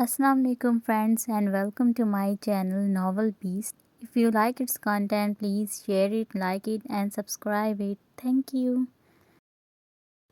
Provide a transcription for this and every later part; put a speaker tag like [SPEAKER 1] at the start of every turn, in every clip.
[SPEAKER 1] Assalamu alaikum friends and welcome to my channel Novel Beast. If you like its content, please share it, like it and subscribe it. Thank you.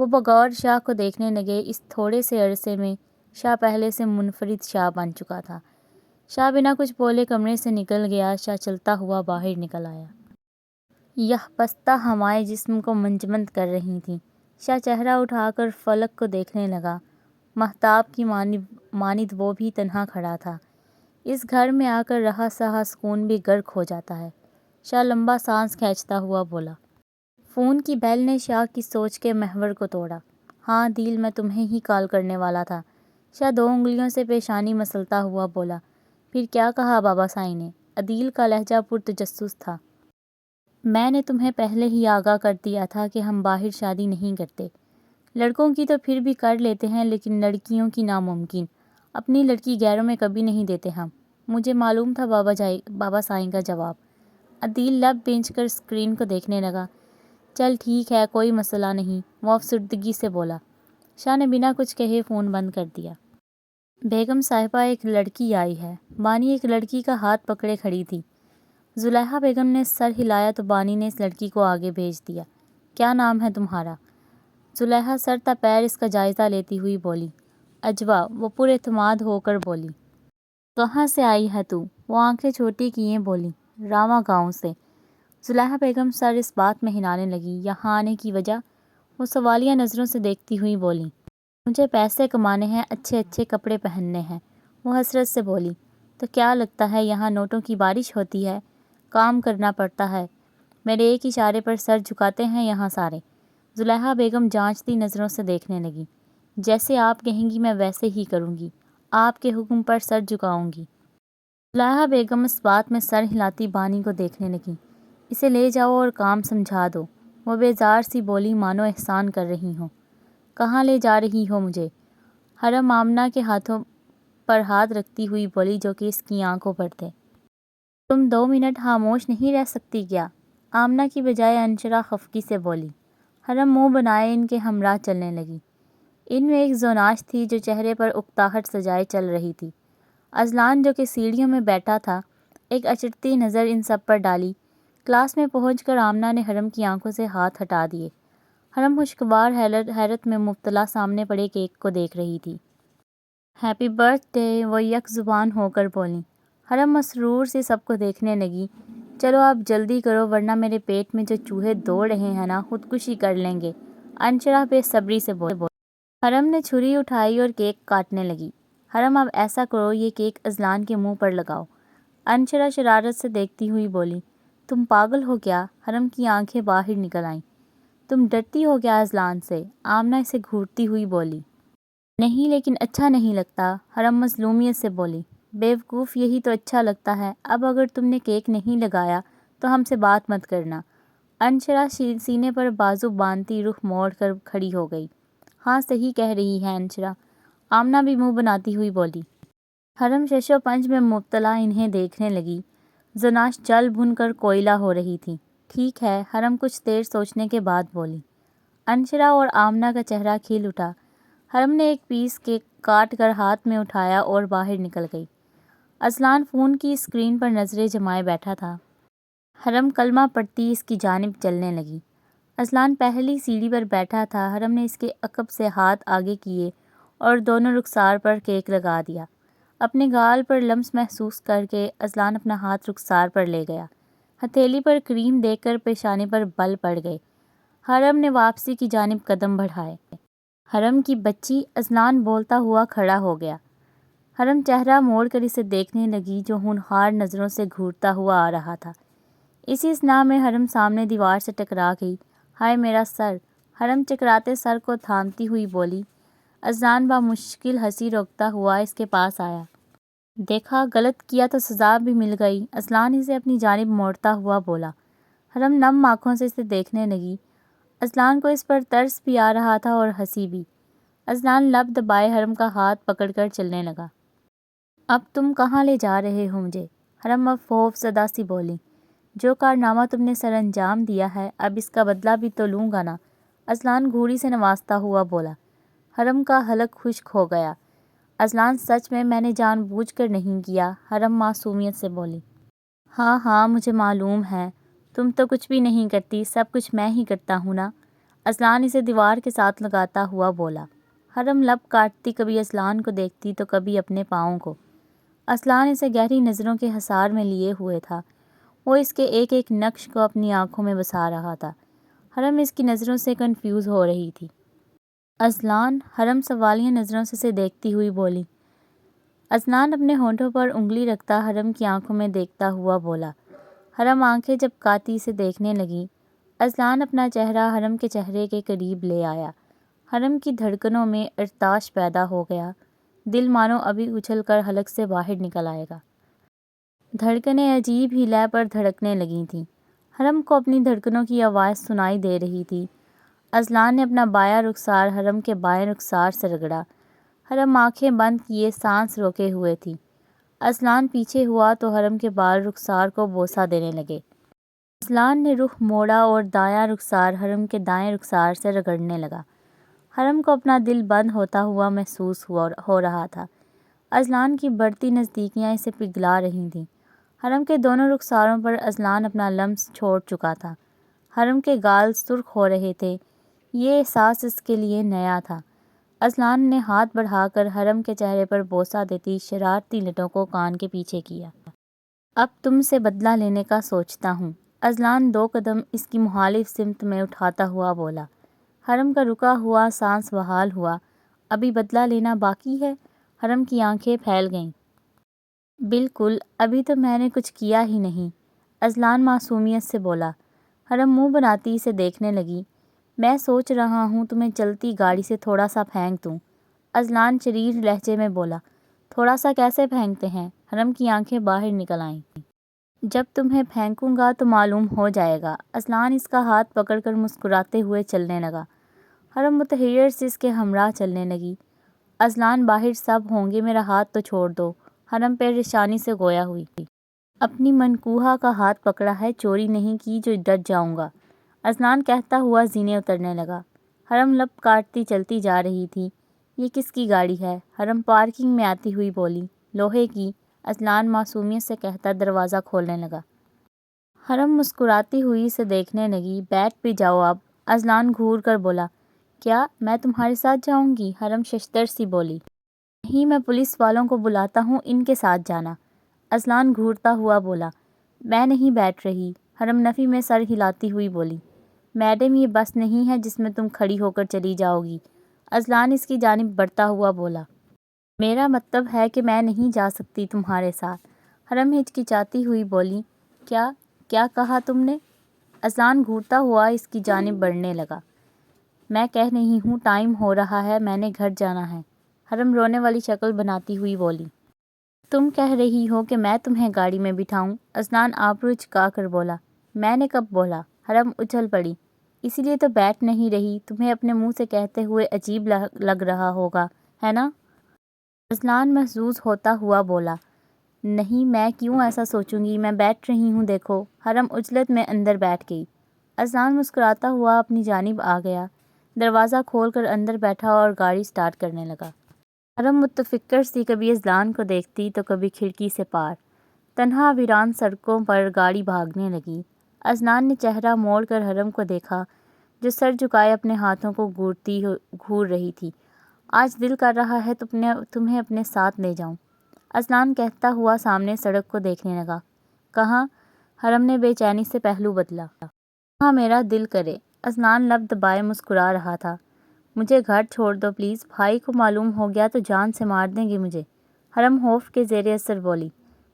[SPEAKER 1] وہ بغور شاہ کو دیکھنے لگے۔ اس تھوڑے سے عرصے میں شاہ پہلے سے منفرد شاہ بن چکا تھا۔ شاہ بنا کچھ بولے کمرے سے نکل گیا۔ شاہ چلتا ہوا باہر نکل آیا۔ یہ پستہ ہوائیں جسم کو منجمد کر رہی تھیں۔ شاہ چہرہ اٹھا کر فلک کو دیکھنے لگا۔ مہتاب کی مانند وہ بھی تنہا کھڑا تھا۔ اس گھر میں آ کر رہا سہا سکون بھی غرق ہو جاتا ہے۔ شاہ لمبا سانس کھینچتا ہوا بولا۔ فون کی بیل نے شاہ کی سوچ کے محور کو توڑا۔ ہاں عدیل، میں تمہیں ہی کال کرنے والا تھا۔ شاہ 2 انگلیوں سے پیشانی مسلتا ہوا بولا۔ پھر کیا کہا بابا سائیں نے؟ عدیل کا لہجہ پرتجسس تھا۔ میں نے تمہیں پہلے ہی آگاہ کر دیا تھا کہ ہم باہر شادی نہیں کرتے۔ لڑکوں کی تو پھر بھی کر لیتے ہیں، لیکن لڑکیوں کی ناممکن۔ اپنی لڑکی غیروں میں کبھی نہیں دیتے ہم۔ مجھے معلوم تھا بابا سائیں کا جواب۔ عدیل لب بھینچ کر اسکرین کو دیکھنے لگا۔ چل ٹھیک ہے، کوئی مسئلہ نہیں، وہ افسردگی سے بولا۔ شاہ نے بنا کچھ کہے فون بند کر دیا۔ بیگم صاحبہ، ایک لڑکی آئی ہے۔ بانی ایک لڑکی کا ہاتھ پکڑے کھڑی تھی۔ زلیخا بیگم نے سر ہلایا تو بانی نے اس لڑکی کو آگے بھیج دیا۔ کیا نام ہے تمہارا؟ زلیخا سر تا پیر اس کا جائزہ لیتی ہوئی بولی۔ اجوا، وہ پر اعتماد ہو کر بولی۔ کہاں سے آئی ہے تو؟ وہ آنکھیں چھوٹی کیے بولی۔ راواں گاؤں سے۔ زلیخا بیگم سر اس بات میں ہلانے لگی۔ یہاں آنے کی وجہ؟ وہ سوالیہ نظروں سے دیکھتی ہوئی بولی۔ مجھے پیسے کمانے ہیں، اچھے اچھے کپڑے پہننے ہیں۔ وہ حسرت سے بولی۔ تو کیا لگتا ہے یہاں نوٹوں کی بارش ہوتی ہے؟ کام کرنا پڑتا ہے۔ میرے ایک اشارے پر سر جھکاتے ہیں یہاں سارے۔ زلیخا بیگم جانچتی نظروں سے دیکھنے لگی۔ جیسے آپ کہیں گی میں ویسے ہی کروں گی، آپ کے حکم پر سر جھکاؤں گی۔ زلیخا بیگم اس بات میں سر ہلاتی بانی کو دیکھنے لگی۔ اسے لے جاؤ اور کام سمجھا دو۔ وہ بیزار سی بولی مانو احسان کر رہی ہوں۔ کہاں لے جا رہی ہو مجھے؟ حرم آمنہ کے ہاتھوں پر ہاتھ رکھتی ہوئی بولی جو کہ اس کی آنکھوں پر تھے۔ تم 2 منٹ خاموش نہیں رہ سکتی کیا؟ آمنہ کی بجائے انشرا خفگی سے بولی۔ حرم منہ بنائے ان کے ہمراہ چلنے لگی۔ ان میں ایک زوناش تھی جو چہرے پر اکتاہٹ سجائے چل رہی تھی۔ اذلان جو کہ سیڑھیوں میں بیٹھا تھا، ایک اچرتی نظر ان سب پر ڈالی۔ کلاس میں پہنچ کر آمنہ نے حرم کی آنکھوں سے ہاتھ ہٹا دیے۔ حرم خوشگوار حیرت میں مبتلا سامنے پڑے کیک کو دیکھ رہی تھی۔ ہیپی برتھ ڈے، وہ یک زبان ہو کر بولیں۔ حرم مسرور سے سب کو دیکھنے لگی۔ چلو آپ جلدی کرو ورنہ میرے پیٹ میں جو چوہے دوڑ رہے ہیں نا خودکشی کر لیں گے، انشرا بے صبری سے بولی۔ حرم نے چھری اٹھائی اور کیک کاٹنے لگی۔ حرم اب ایسا کرو یہ کیک اذلان کے منہ پر لگاؤ۔ انشرا شرارت سے دیکھتی ہوئی بولی۔ تم پاگل ہو کیا؟ حرم کی آنکھیں باہر نکل آئیں۔ تم ڈرتی ہو کیا اذلان سے؟ آمنہ اسے گھورتی ہوئی بولی۔ نہیں لیکن اچھا نہیں لگتا، حرم مظلومیت سے بولی۔ بیوقوف، یہی تو اچھا لگتا ہے۔ اب اگر تم نے کیک نہیں لگایا تو ہم سے بات مت کرنا۔ انشرا سینے پر بازو باندھتی رخ موڑ کر کھڑی ہو گئی۔ ہاں صحیح کہہ رہی ہے انشرا، آمنہ بھی منہ بناتی ہوئی بولی۔ حرم شش و پنج میں مبتلا انہیں دیکھنے لگی۔ زناش جل بھن کر کوئلہ ہو رہی تھی۔ ٹھیک ہے، حرم کچھ دیر سوچنے کے بعد بولی۔ انشرا اور آمنہ کا چہرہ کھل اٹھا۔ حرم نے ایک پیس کیک کاٹ کر ہاتھ میں اٹھایا اور باہر نکل گئی۔ اذلان فون کی اسکرین پر نظریں جمائے بیٹھا تھا۔ حرم کلمہ پڑھتی اس کی جانب چلنے لگی۔ اذلان پہلی سیڑھی پر بیٹھا تھا۔ حرم نے اس کے عقب سے ہاتھ آگے کیے اور دونوں رخسار پر کیک لگا دیا۔ اپنے گال پر لمس محسوس کر کے اذلان اپنا ہاتھ رخسار پر لے گیا۔ ہتھیلی پر کریم دیکھ کر پیشانی پر بل پڑ گئے۔ حرم نے واپسی کی جانب قدم بڑھائے۔ حرم کی بچی، اذلان بولتا ہوا کھڑا ہو گیا۔ حرم چہرہ موڑ کر اسے دیکھنے لگی جو ہونہار نظروں سے گھورتا ہوا آ رہا تھا۔ اسی اثناء میں حرم سامنے دیوار سے ٹکرا گئی۔ ہائے میرا سر! حرم چکراتے سر کو تھامتی ہوئی بولی۔ اذلان بامشکل ہنسی روکتا ہوا اس کے پاس آیا۔ دیکھا، غلط کیا تو سزا بھی مل گئی۔ اذلان اسے اپنی جانب موڑتا ہوا بولا۔ حرم نم آنکھوں سے اسے دیکھنے لگی۔ اذلان کو اس پر ترس بھی آ رہا تھا اور ہنسی بھی۔ اذلان لب دبائے حرم کا ہاتھ پکڑ کر چلنے لگا۔ اب تم کہاں لے جا رہے ہو مجھے؟ حرم اب خوف زدہ سی بولی۔ جو کارنامہ تم نے سر انجام دیا ہے اب اس کا بدلہ بھی تو لوں گا نا، اذلان گھوڑی سے نوازتا ہوا بولا۔ حرم کا حلق خشک ہو گیا۔ اذلان سچ میں نے جان بوجھ کر نہیں کیا، حرم معصومیت سے بولی۔ ہاں ہاں مجھے معلوم ہے، تم تو کچھ بھی نہیں کرتی، سب کچھ میں ہی کرتا ہوں نا۔ اذلان اسے دیوار کے ساتھ لگاتا ہوا بولا۔ حرم لب کاٹتی کبھی اذلان کو دیکھتی تو کبھی اپنے پاؤں کو۔ اذلان اسے گہری نظروں کے حصار میں لیے ہوئے تھا، وہ اس کے ایک ایک نقش کو اپنی آنکھوں میں بسا رہا تھا۔ حرم اس کی نظروں سے کنفیوز ہو رہی تھی۔ اذلان، حرم سوالیہ نظروں سے اسے دیکھتی ہوئی بولی۔ اذلان اپنے ہونٹوں پر انگلی رکھتا حرم کی آنکھوں میں دیکھتا ہوا بولا۔ حرم آنکھیں جھپکاتی اسے دیکھنے لگی۔ اذلان اپنا چہرہ حرم کے چہرے کے قریب لے آیا۔ حرم کی دھڑکنوں میں ارتعاش پیدا ہو گیا، دل مانو ابھی اچھل کر حلق سے باہر نکل آئے گا۔ دھڑکنیں عجیب ہی لے پر دھڑکنے لگی تھیں۔ حرم کو اپنی دھڑکنوں کی آواز سنائی دے رہی تھی۔ اذلان نے اپنا بایاں رخسار حرم کے بائیں رخسار سے رگڑا۔ حرم آنکھیں بند کیے سانس روکے ہوئے تھی۔ اذلان پیچھے ہوا تو حرم کے بال رخسار کو بوسہ دینے لگے۔ اذلان نے رخ موڑا اور دایاں رخسار حرم کے دائیں رخسار سے رگڑنے لگا۔ حرم کو اپنا دل بند ہوتا ہوا محسوس ہو رہا تھا۔ اذلان کی بڑھتی نزدیکیاں اسے پگھلا رہی تھیں۔ حرم کے دونوں رخساروں پر اذلان اپنا لمس چھوڑ چکا تھا۔ حرم کے گال سرخ ہو رہے تھے، یہ احساس اس کے لیے نیا تھا۔ اذلان نے ہاتھ بڑھا کر حرم کے چہرے پر بوسہ دیتی شرارتی لٹوں کو کان کے پیچھے کیا۔ اب تم سے بدلہ لینے کا سوچتا ہوں، اذلان 2 قدم اس کی مخالف سمت میں اٹھاتا ہوا بولا۔ حرم کا رکا ہوا سانس بحال ہوا۔ ابھی بدلہ لینا باقی ہے؟ حرم کی آنکھیں پھیل گئیں۔ بالکل، ابھی تو میں نے کچھ کیا ہی نہیں، اذلان معصومیت سے بولا۔ حرم منہ بناتی اسے دیکھنے لگی۔ میں سوچ رہا ہوں تمہیں چلتی گاڑی سے تھوڑا سا پھینک دوں، اذلان شریر لہجے میں بولا۔ تھوڑا سا کیسے پھینکتے ہیں؟ حرم کی آنکھیں باہر نکل آئیں۔ جب تمہیں پھینکوں گا تو معلوم ہو جائے گا۔ اذلان اس کا ہاتھ پکڑ کر مسکراتے ہوئے چلنے لگا۔ حرم متحیر سے اس کے ہمراہ چلنے لگی۔ اذلان باہر سب ہوں گے، میرا ہاتھ تو چھوڑ دو، حرم پریشانی سے گویا ہوئی۔ اپنی منکوحہ کا ہاتھ پکڑا ہے، چوری نہیں کی جو ڈر جاؤں گا، اذلان کہتا ہوا زینے اترنے لگا۔ حرم لب کاٹتی چلتی جا رہی تھی۔ یہ کس کی گاڑی ہے؟ حرم پارکنگ میں آتی ہوئی بولی۔ لوہے کی، اذلان معصومیت سے کہتا دروازہ کھولنے لگا۔ حرم مسکراتی ہوئی اسے دیکھنے لگی۔ بیٹھ بھی جاؤ اب، اذلان گھور کر بولا۔ کیا میں تمہارے ساتھ جاؤں گی؟ حرم ششدر سی بولی۔ نہیں، میں پولیس والوں کو بلاتا ہوں، ان کے ساتھ جانا، اذلان گھورتا ہوا بولا۔ میں نہیں بیٹھ رہی، حرم نفی میں سر ہلاتی ہوئی بولی۔ میڈم، یہ بس نہیں ہے جس میں تم کھڑی ہو کر چلی جاؤ گی، اذلان اس کی جانب بڑھتا ہوا بولا۔ میرا مطلب ہے کہ میں نہیں جا سکتی تمہارے ساتھ، حرم ہچکچاتی ہوئی بولی۔ کیا کہا تم نے؟ اذلان گھورتا ہوا اس کی جانب بڑھنے لگا۔ میں کہہ رہی ہوں ٹائم ہو رہا ہے، میں نے گھر جانا ہے، حرم رونے والی شکل بناتی ہوئی بولی۔ تم کہہ رہی ہو کہ میں تمہیں گاڑی میں بٹھاؤں، اذلان آبرو چکا کر بولا۔ میں نے کب بولا؟ حرم اچھل پڑی۔ اسی لیے تو بیٹھ نہیں رہی، تمہیں اپنے منہ سے کہتے ہوئے عجیب لگ رہا ہوگا، ہے نا؟ اذلان محظوظ ہوتا ہوا بولا۔ نہیں، میں کیوں ایسا سوچوں گی، میں بیٹھ رہی ہوں دیکھو۔ حرم عجلت میں اندر بیٹھ گئی۔ اذلان مسکراتا ہوا اپنی جانب آ گیا، دروازہ کھول کر اندر بیٹھا اور گاڑی سٹارٹ کرنے لگا۔ حرم متفکر سی کبھی اذلان کو دیکھتی تو کبھی کھڑکی سے پار۔ تنہا ویران سڑکوں پر گاڑی بھاگنے لگی۔ اذلان نے چہرہ موڑ کر حرم کو دیکھا جو سر جھکائے اپنے ہاتھوں کو گھور رہی تھی۔ آج دل کر رہا ہے تمہیں اپنے ساتھ لے جاؤں، اذلان کہتا ہوا سامنے سڑک کو دیکھنے لگا۔ کہاں؟ حرم نے بے چینی سے پہلو بدلا۔ کہاں میرا دل کرے، اذلان لب دبائے مسکرا رہا تھا۔ مجھے گھر چھوڑ دو پلیز، بھائی کو معلوم ہو گیا تو جان سے مار دیں گے مجھے، حرم خوف کے زیر اثر بولی۔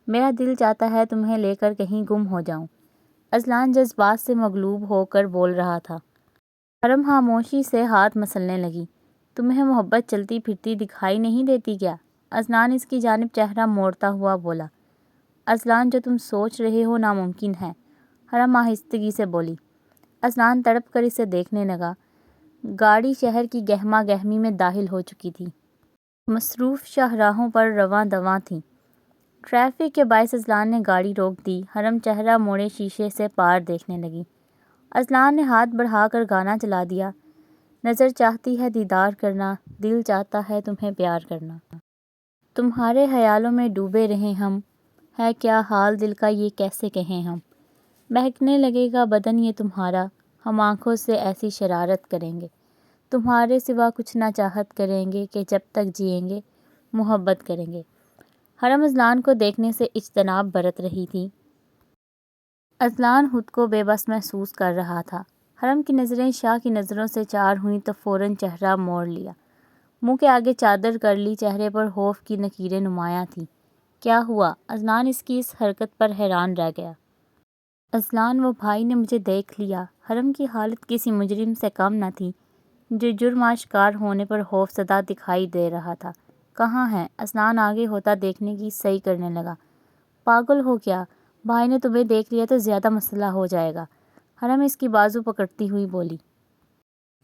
[SPEAKER 1] میرا دل چاہتا ہے تمہیں لے کر کہیں گم ہو جاؤں، اذلان جذبات سے مغلوب ہو کر بول رہا تھا۔ حرم خاموشی سے ہاتھ مسلنے لگی۔ تمہیں محبت چلتی پھرتی دکھائی نہیں دیتی کیا؟ اذلان اس کی جانب چہرہ موڑتا ہوا بولا۔ اذلان، جو تم سوچ رہے ہو ناممکن ہے، حرم آہستگی سے بولی۔ اذلان تڑپ کر اسے دیکھنے لگا۔ گاڑی شہر کی گہما گہمی میں داخل ہو چکی تھی۔ مصروف شاہراہوں پر رواں دواں تھیں۔ ٹریفک کے باعث اذلان نے گاڑی روک دی۔ حرم چہرہ موڑے شیشے سے پار دیکھنے لگی۔ اذلان نے ہاتھ بڑھا کر گانا چلا دیا۔ نظر چاہتی ہے دیدار کرنا، دل چاہتا ہے تمہیں پیار کرنا، تمہارے خیالوں میں ڈوبے رہیں ہم، ہے کیا حال دل کا یہ کیسے کہیں ہم، مہکنے لگے گا بدن یہ تمہارا، ہم آنکھوں سے ایسی شرارت کریں گے، تمہارے سوا کچھ نہ چاہت کریں گے کہ جب تک جئیں گے محبت کریں گے۔ حرم اذلان کو دیکھنے سے اجتناب برت رہی تھی۔ اذلان خود کو بے بس محسوس کر رہا تھا۔ حرم کی نظریں شاہ کی نظروں سے چار ہوئیں تو فوراً چہرہ موڑ لیا، منہ کے آگے چادر کر لی، چہرے پر خوف کی نکیریں نمایاں تھیں۔ کیا ہوا؟ اذلان اس کی اس حرکت پر حیران رہ گیا۔ اذلان، وہ بھائی نے مجھے دیکھ لیا۔ حرم کی حالت کسی مجرم سے کم نہ تھی جو جرم آشکار ہونے پر خوف زدہ دکھائی دے رہا تھا۔ کہاں ہے؟ اذلان آگے ہوتا دیکھنے کی صحیح کرنے لگا۔ پاگل ہو کیا؟ بھائی نے تمہیں دیکھ لیا تو زیادہ مسئلہ ہو جائے گا، حرم اس کی بازو پکڑتی ہوئی بولی۔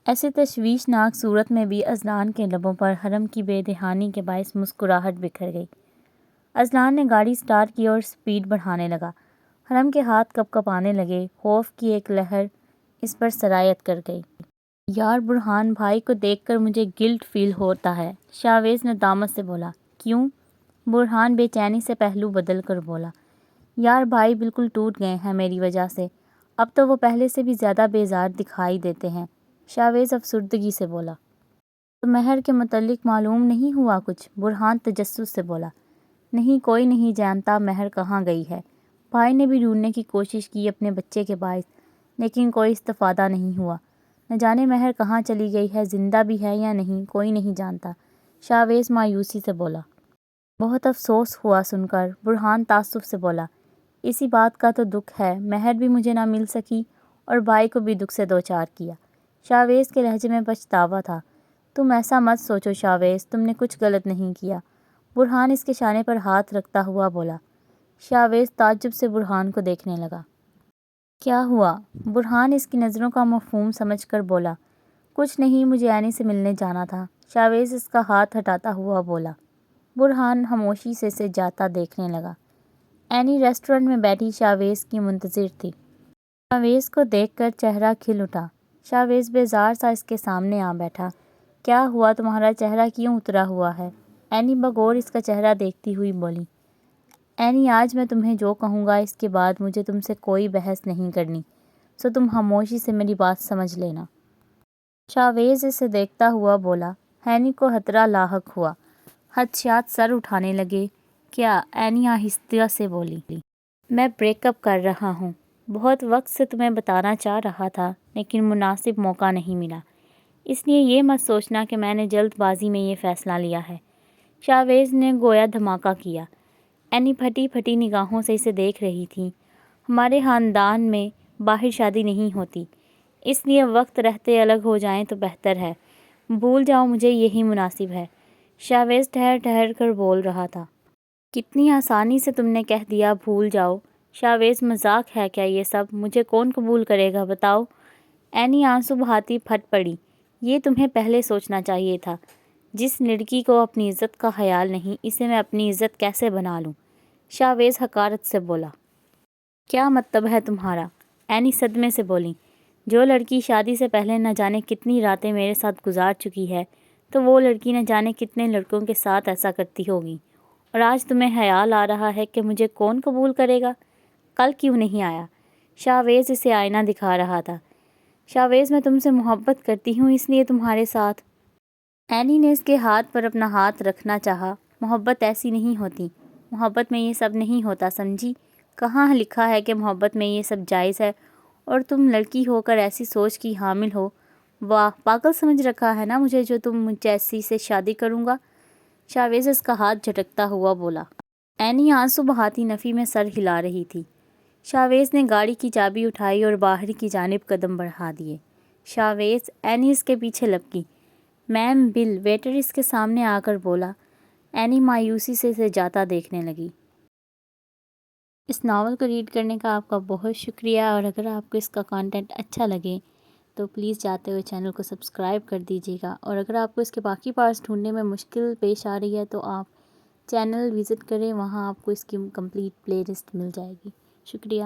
[SPEAKER 1] ایسے تشویشناک صورت میں بھی اذلان کے لبوں پر حرم کی بے دہانی کے باعث مسکراہٹ بکھر گئی۔ اذلان نے گاڑی سٹارٹ کی اور سپیڈ بڑھانے لگا۔ حرم کے ہاتھ کپ کپ آنے لگے، خوف کی ایک لہر اس پر سرایت کر گئی۔ یار برہان، بھائی کو دیکھ کر مجھے گلٹ فیل ہوتا ہے، شاویز ندامت سے بولا۔ کیوں؟ برہان بے چینی سے پہلو بدل کر بولا۔ یار بھائی بالکل ٹوٹ گئے ہیں میری وجہ سے، اب تو وہ پہلے سے بھی زیادہ بیزار دکھائی دیتے ہیں، شاویز افسردگی سے بولا۔ تو مہر کے متعلق معلوم نہیں ہوا کچھ؟ برہان تجسس سے بولا۔ نہیں، کوئی نہیں جانتا مہر کہاں گئی ہے۔ بھائی نے بھی ڈھونڈنے کی کوشش کی اپنے بچے کے باعث، لیکن کوئی استفادہ نہیں ہوا۔ نہ جانے مہر کہاں چلی گئی ہے، زندہ بھی ہے یا نہیں، کوئی نہیں جانتا، شاویز مایوسی سے بولا۔ بہت افسوس ہوا سن کر، برہان تعصب سے بولا۔ اسی بات کا تو دکھ ہے، مہر بھی مجھے نہ مل سکی اور بھائی کو بھی دکھ سے دوچار کیا۔ شاویز کے لہجے میں پچھتاوا تھا۔ تم ایسا مت سوچو شاویز، تم نے کچھ غلط نہیں کیا، برہان اس کے شانے پر ہاتھ رکھتا ہوا بولا۔ شاویز تعجب سے برہان کو دیکھنے لگا۔ کیا ہوا؟ برہان اس کی نظروں کا مفہوم سمجھ کر بولا۔ کچھ نہیں، مجھے اینی سے ملنے جانا تھا، شاویز اس کا ہاتھ ہٹاتا ہوا بولا۔ برہان خاموشی سے اسے جاتا دیکھنے لگا۔ اینی ریسٹورنٹ میں بیٹھی شاویز کی منتظر تھی۔ شاویز کو دیکھ کر چہرہ کھل اٹھا۔ شاویز بیزار سا اس کے سامنے آ بیٹھا۔ کیا ہوا؟ تمہارا چہرہ کیوں اترا ہوا ہے؟ اینی بغور اس کا چہرہ دیکھتی ہوئی بولی۔ اینی، آج میں تمہیں جو کہوں گا اس کے بعد مجھے تم سے کوئی بحث نہیں کرنی، سو تم خاموشی سے میری بات سمجھ لینا۔ شاویز اسے دیکھتا ہوا بولا۔ اینی کو خطرہ لاحق ہوا، خدشات سر اٹھانے لگے۔ کیا؟ اینی آہستہ سے بولی۔ میں بریک اپ کر رہا ہوں، بہت وقت سے تمہیں بتانا چاہ رہا تھا لیکن مناسب موقع نہیں ملا، اس لیے یہ مت سوچنا کہ میں نے جلد بازی میں یہ فیصلہ لیا ہے، شاویز نے گویا دھماکہ کیا۔ اینی پھٹی پھٹی نگاہوں سے اسے دیکھ رہی تھی۔ ہمارے خاندان میں باہر شادی نہیں ہوتی، اس لیے وقت رہتے الگ ہو جائیں تو بہتر ہے، بھول جاؤ مجھے، یہی مناسب ہے، شاویز ٹھہر ٹھہر کر بول رہا تھا۔ کتنی آسانی سے تم نے کہہ دیا بھول جاؤ، شاویز مذاق ہے کیا یہ سب؟ مجھے کون قبول کرے گا بتاؤ؟ اینی آنسو بہاتی پھٹ پڑی۔ یہ تمہیں پہلے سوچنا چاہیے تھا، جس لڑکی کو اپنی عزت کا خیال نہیں، اسے میں اپنی عزت کیسے بنا لوں، شاویز حقارت سے بولا۔ کیا مطلب ہے تمہارا؟ اینی صدمے سے بولی۔ جو لڑکی شادی سے پہلے نہ جانے کتنی راتیں میرے ساتھ گزار چکی ہے تو وہ لڑکی نہ جانے کتنے لڑکوں کے ساتھ ایسا کرتی ہوگی، اور آج تمہیں خیال آ رہا ہے کہ مجھے کون قبول کرے گا؟ کل کیوں نہیں آیا؟ شاویز اسے آئینہ دکھا رہا تھا۔ شاویز، میں تم سے محبت کرتی ہوں اس لیے تمہارے ساتھ۔ اینی نے اس کے ہاتھ پر اپنا ہاتھ رکھنا چاہا۔ محبت ایسی نہیں ہوتی، محبت میں یہ سب نہیں ہوتا، سمجھی؟ کہاں لکھا ہے کہ محبت میں یہ سب جائز ہے اور تم لڑکی ہو کر ایسی سوچ کی حامل ہو؟ واہ، پاگل سمجھ رکھا ہے نا مجھے جو تم جیسی سے شادی کروں گا، شاویز اس کا ہاتھ جھٹکتا ہوا بولا۔ اینی آنسو بہاتی نفی میں سر ہلا رہی تھی۔ شاویز نے گاڑی کی چابی اٹھائی اور باہر کی جانب قدم بڑھا دیے۔ شاویز، اینی اس کے پیچھے لپکی۔ میم، بل، ویٹر اس کے سامنے آ کر بولا۔ اینی مایوسی سے اسے جاتا دیکھنے لگی۔ اس ناول کو ریڈ کرنے کا آپ کا بہت شکریہ، اور اگر آپ کو اس کا کانٹینٹ اچھا لگے تو پلیز جاتے ہوئے چینل کو سبسکرائب کر دیجیے گا، اور اگر آپ کو اس کے باقی پارٹس ڈھونڈنے میں مشکل پیش آ رہی ہے تو آپ چینل وزٹ کریں، وہاں آپ کو اس کی کمپلیٹ پلے لسٹ مل جائے گی۔ شکریہ۔